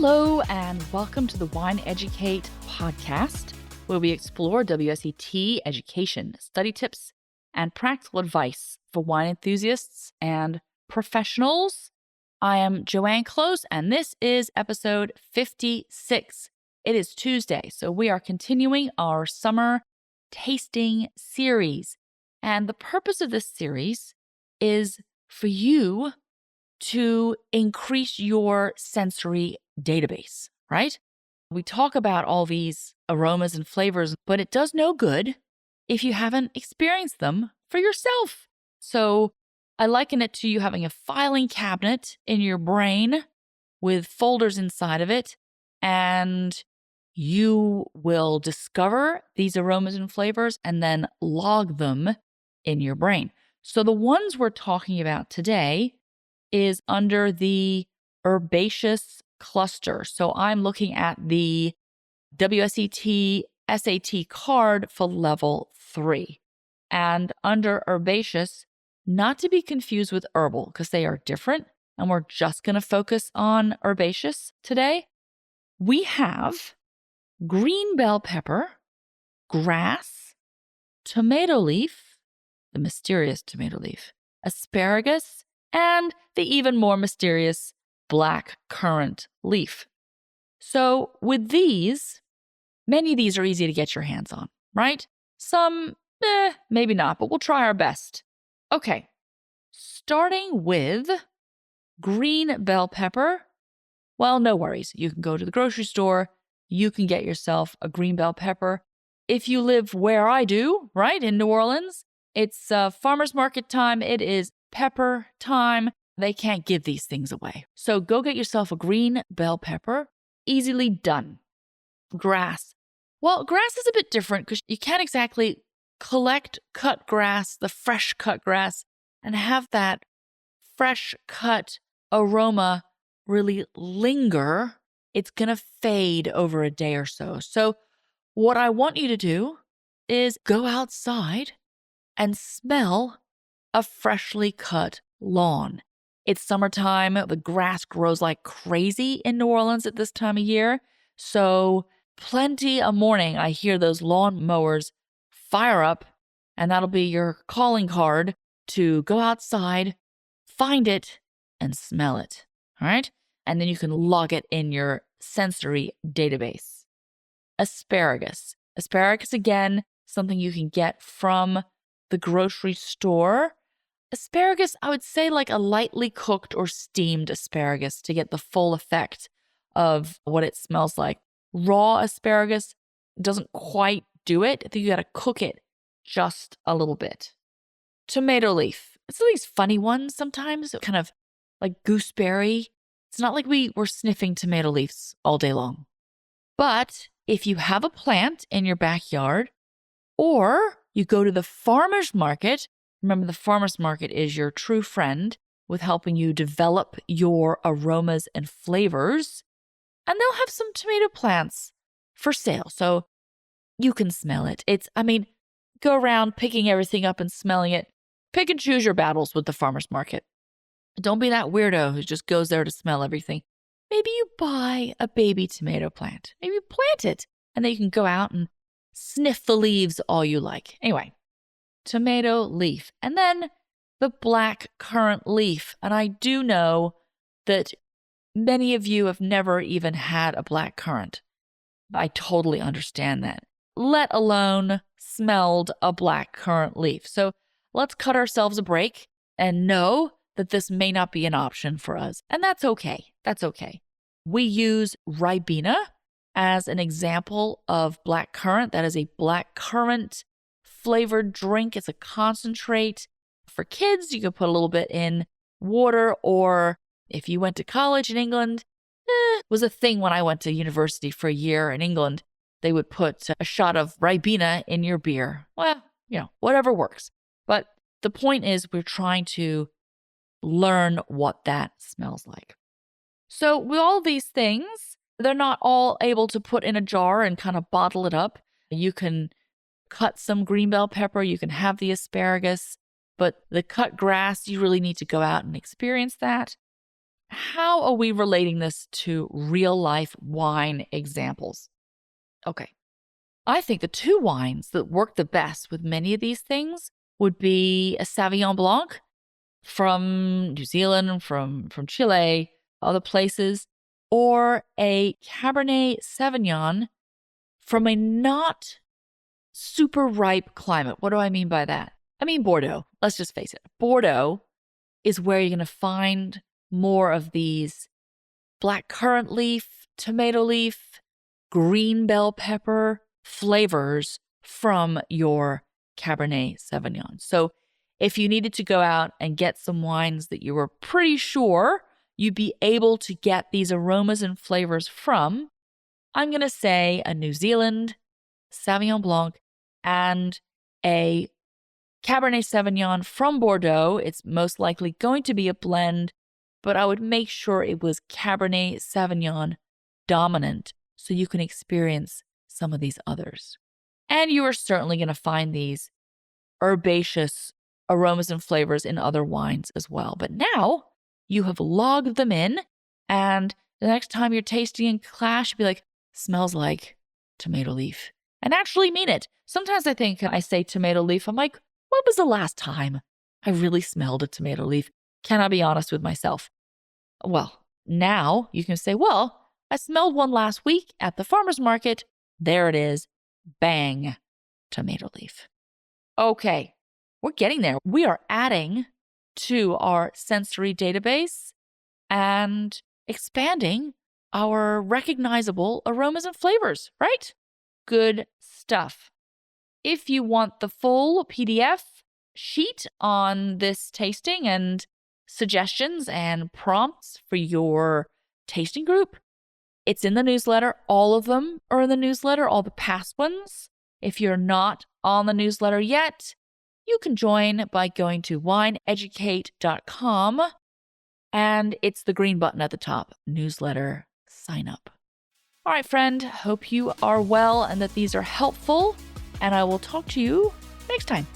Hello, and welcome to the Wine Educate podcast, where we explore WSET education, study tips, and practical advice for wine enthusiasts and professionals. I am Joanne Close, and this is episode 56. It is Tuesday, so we are continuing our summer tasting series. And the purpose of this series is for you to increase your sensory database, right? We talk about all these aromas and flavors, but it does no good if you haven't experienced them for yourself. So I liken it to you having a filing cabinet in your brain with folders inside of it, and you will discover these aromas and flavors and then log them in your brain. So the ones we're talking about today is under the Herbaceous cluster. So I'm looking at the WSET SAT card for level 3. And under Herbaceous, not to be confused with herbal because they are different, and we're just going to focus on Herbaceous today. We have green bell pepper, grass, tomato leaf, the mysterious tomato leaf, asparagus, and the even more mysterious blackcurrant leaf. So with these, many of these are easy to get your hands on, right? Some, maybe not, but we'll try our best. Okay, starting with green bell pepper. Well, no worries. You can go to the grocery store. You can get yourself a green bell pepper. If you live where I do, right, in New Orleans, it's farmer's market time. It is pepper time. They can't give these things away. So go get yourself a green bell pepper. Easily done. Grass. Well, grass is a bit different because you can't exactly collect cut grass, the fresh cut grass, and have that fresh cut aroma really linger. It's going to fade over a day or so. So what I want you to do is go outside and smell a freshly cut lawn. It's summertime. The grass grows like crazy in New Orleans at this time of year. So plenty of morning, I hear those lawn mowers fire up, and that'll be your calling card to go outside, find it, and smell it. All right? And then you can log it in your sensory database. Asparagus. Asparagus, again, something you can get from the grocery store. Asparagus, I would say like a lightly cooked or steamed asparagus to get the full effect of what it smells like. Raw asparagus doesn't quite do it. I think you got to cook it just a little bit. Tomato leaf. It's these funny ones sometimes, kind of like gooseberry. It's not like we were sniffing tomato leaves all day long. But if you have a plant in your backyard, or you go to the farmer's market. Remember, the farmer's market is your true friend with helping you develop your aromas and flavors. And they'll have some tomato plants for sale. So you can smell it. Go around picking everything up and smelling it. Pick and choose your battles with the farmer's market. Don't be that weirdo who just goes there to smell everything. Maybe you buy a baby tomato plant. Maybe you plant it, and then you can go out and sniff the leaves all you like. Anyway, tomato leaf. And then the blackcurrant leaf. And I do know that many of you have never even had a blackcurrant. I totally understand that, let alone smelled a blackcurrant leaf. So let's cut ourselves a break and know that this may not be an option for us. And that's okay. That's okay. We use Ribena as an example of blackcurrant. That is a blackcurrant flavored drink. It's a concentrate. For kids, you can put a little bit in water, or if you went to college in England, it was a thing when I went to university for a year in England. They would put a shot of Ribena in your beer. Well, whatever works. But the point is, we're trying to learn what that smells like. So with all these things, they're not all able to put in a jar and kind of bottle it up. You can cut some green bell pepper, you can have the asparagus, but the cut grass, you really need to go out and experience that. how are we relating this to real life wine examples? Okay. I think the two wines that work the best with many of these things would be a Sauvignon Blanc from New Zealand, from Chile, other places, or a Cabernet Sauvignon from a not super ripe climate. What do I mean by that? I mean Bordeaux. Let's just face it. Bordeaux is where you're going to find more of these blackcurrant leaf, tomato leaf, green bell pepper flavors from your Cabernet Sauvignon. So if you needed to go out and get some wines that you were pretty sure you'd be able to get these aromas and flavors from, I'm going to say a New Zealand Sauvignon Blanc and a Cabernet Sauvignon from Bordeaux. It's most likely going to be a blend, but I would make sure it was Cabernet Sauvignon dominant so you can experience some of these others. And you are certainly going to find these herbaceous aromas and flavors in other wines as well. But now you have logged them in, and the next time you're tasting in class, you'll be like, smells like tomato leaf. And actually mean it. Sometimes I think I say tomato leaf, I'm like, when was the last time I really smelled a tomato leaf? Can I be honest with myself? Well, now you can say, well, I smelled one last week at the farmer's market. There it is. Bang, tomato leaf. Okay, we're getting there. We are adding to our sensory database and expanding our recognizable aromas and flavors, right? Good stuff. If you want the full PDF sheet on this tasting and suggestions and prompts for your tasting group, it's in the newsletter. All of them are in the newsletter, all the past ones. If you're not on the newsletter yet, you can join by going to wineeducate.com, and it's the green button at the top, newsletter sign up. All right, friend, hope you are well and that these are helpful, and I will talk to you next time.